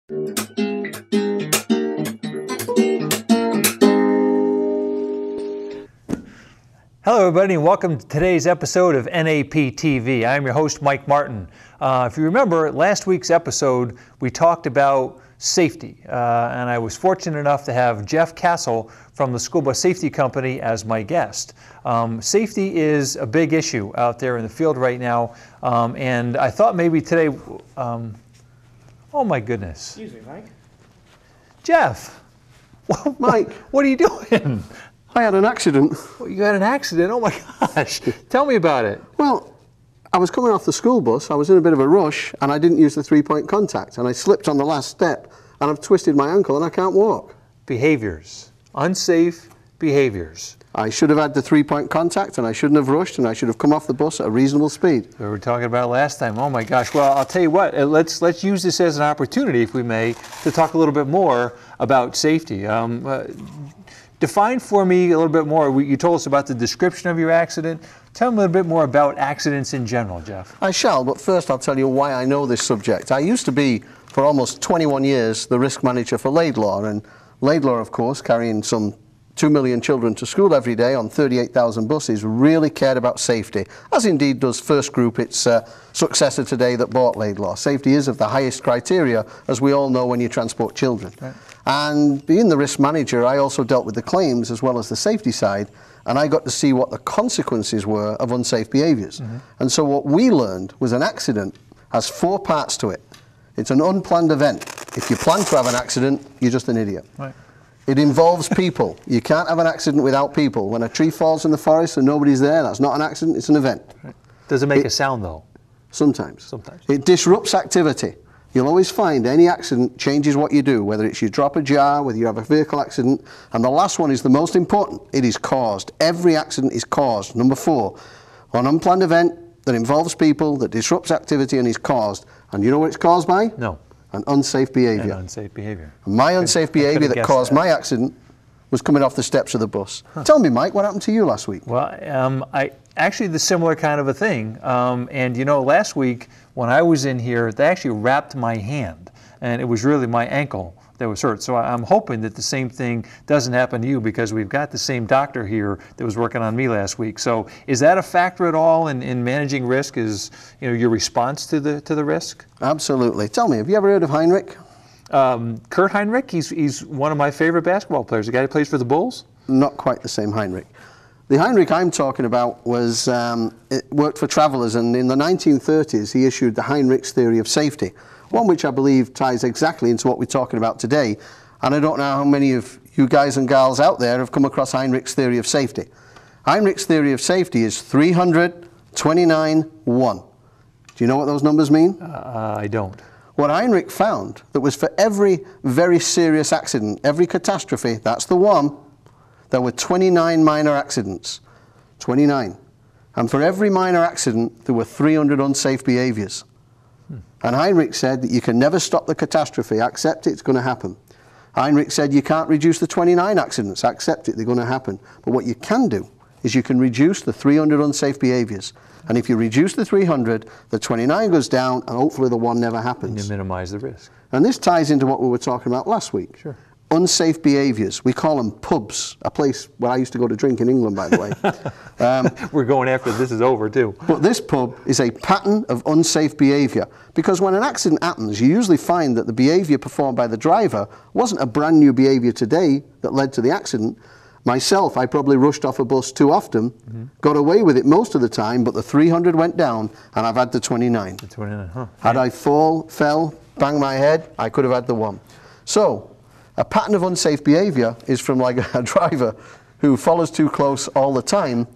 Hello everybody and welcome to today's episode of NAPTV. I'm your host Mike Martin. If you remember last week's episode we talked about safety and I was fortunate enough to have Jeff Castle from the School Bus Safety Company as my guest. Safety is a big issue out there in the field right now and I thought maybe today, oh my goodness. Excuse me, Mike. Jeff, Mike. What are you doing? I had an accident. Well, you had an accident? Oh my gosh. Tell me about it. Well, I was coming off the school bus, I was in a bit of a rush, and I didn't use the three-point contact, and I slipped on the last step, and I've twisted my ankle, and I can't walk. Behaviors. Unsafe behaviors. I should have had the three-point contact, and I shouldn't have rushed, and I should have come off the bus at a reasonable speed. We were talking about it last time. Oh my gosh. Well, I'll tell you what, let's use this as an opportunity, if we may, to talk a little bit more about safety. Define for me a little bit more. You told us about the description of your accident. Tell me a little bit more about accidents in general, Jeff. I shall, but first I'll tell you why I know this subject. I used to be, for almost 21 years, the risk manager for Laidlaw, and Laidlaw, of course, carrying some 2 million children to school every day on 38,000 buses, really cared about safety, as indeed does First Group, its successor today that bought Laidlaw. Safety is of the highest criteria, as we all know when you transport children. Right. And being the risk manager, I also dealt with the claims as well as the safety side, and I got to see what the consequences were of unsafe behaviors. Mm-hmm. And so what we learned was an accident has 4 parts to it. It's an unplanned event. If you plan to have an accident, you're just an idiot. Right. It involves people. You can't have an accident without people. When a tree falls in the forest and nobody's there, that's not an accident, it's an event. Right. Does it make a sound though? Sometimes. Sometimes. It disrupts activity. You'll always find any accident changes what you do, whether it's you drop a jar, whether you have a vehicle accident, and the last one is the most important. It is caused. Every accident is caused. Number 4, an unplanned event that involves people, that disrupts activity and is caused. And you know what it's caused by? No. An unsafe behavior. An unsafe behavior. My unsafe behavior that caused my accident was coming off the steps of the bus. Huh. Tell me, Mike, what happened to you last week? Well, actually the similar kind of a thing. And you know, last week when I was in here, they actually wrapped my hand, and it was really my ankle that was hurt. So I'm hoping that the same thing doesn't happen to you, because we've got the same doctor here that was working on me last week. So is that a factor at all in managing risk? Is, you know, your response to the risk? Absolutely. Tell me, have you ever heard of Heinrich? Kurt Heinrich, he's one of my favorite basketball players. The guy who plays for the Bulls? Not quite the same Heinrich. The Heinrich I'm talking about was, it worked for travelers, and in the 1930s he issued the Heinrich's theory of safety, one which I believe ties exactly into what we're talking about today. And I don't know how many of you guys and gals out there have come across Heinrich's theory of safety. Heinrich's theory of safety is 300, 29, 1. Do you know what those numbers mean? I don't. What Heinrich found, that was for every very serious accident, every catastrophe, that's the one, there were 29 minor accidents. 29. And for every minor accident, there were 300 unsafe behaviors. And Heinrich said that you can never stop the catastrophe, accept it's going to happen. Heinrich said you can't reduce the 29 accidents, accept it, they're going to happen. But what you can do is you can reduce the 300 unsafe behaviors. And if you reduce the 300, the 29 goes down, and hopefully the 1 never happens. And you minimize the risk. And this ties into what we were talking about last week. Sure. Unsafe behaviors. We call them pubs, a place where I used to go to drink in England, by the way. We're going after this is over, too. But this pub is a pattern of unsafe behavior, because when an accident happens, you usually find that the behavior performed by the driver wasn't a brand new behavior today that led to the accident. Myself, I probably rushed off a bus too often, got away with it most of the time, but the 300 went down, and I've had the 29. The 29, huh? Had I fell, banged my head, I could have had the 1. So, a pattern of unsafe behavior is from like a driver who follows too close all the time,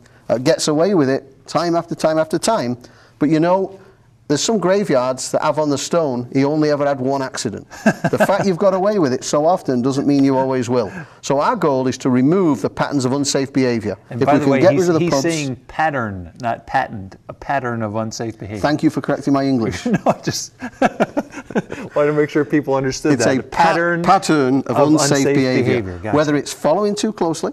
gets away with it time after time after time. But you know, there's some graveyards that have on the stone, he only ever had 1 accident. The fact you've got away with it so often doesn't mean you always will. So our goal is to remove the patterns of unsafe behavior. And by the way, he's saying pattern, not patent, a pattern of unsafe behavior. Thank you for correcting my English. No, I just wanted to make sure people understood it's that. It's a pattern of unsafe behavior. Gotcha. Whether it's following too closely,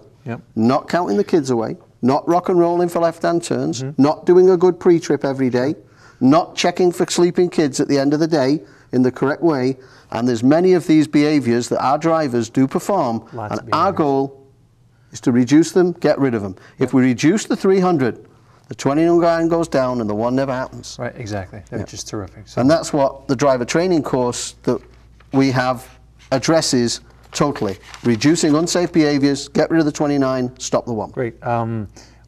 not counting the kids away, not rock and rolling for left-hand turns, not doing a good pre-trip every day, not checking for sleeping kids at the end of the day in the correct way, And there's many of these behaviors that our drivers do perform, Lots and our goal is to reduce them, get rid of them. If we reduce the 300, the 29 goes down and the one never happens. Right, exactly. That's just terrific. So, and that's what the driver training course that we have addresses totally. Reducing unsafe behaviors, get rid of the 29, stop the one. great.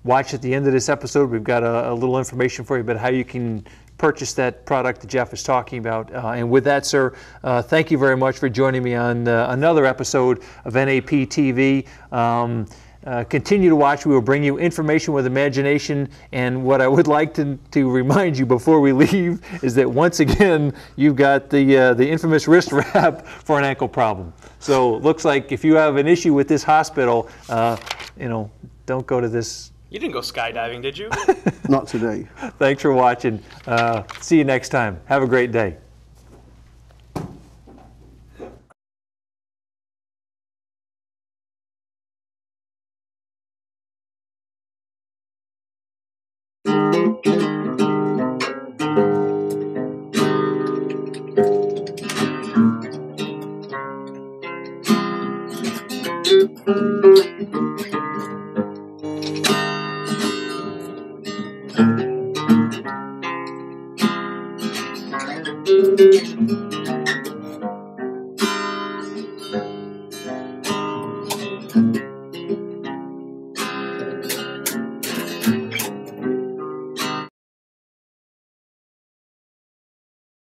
Watch at the end of this episode. We've got a little information for you about how you can purchase that product that Jeff is talking about. And with that, sir, thank you very much for joining me on another episode of NAP TV. Continue to watch. We will bring you information with imagination. And what I would like to remind you before we leave is that once again, you've got the infamous wrist wrap for an ankle problem. So it looks like if you have an issue with this hospital, you know, don't go to this. You didn't go skydiving, did you? Not today. Thanks for watching. See you next time. Have a great day. Thank you.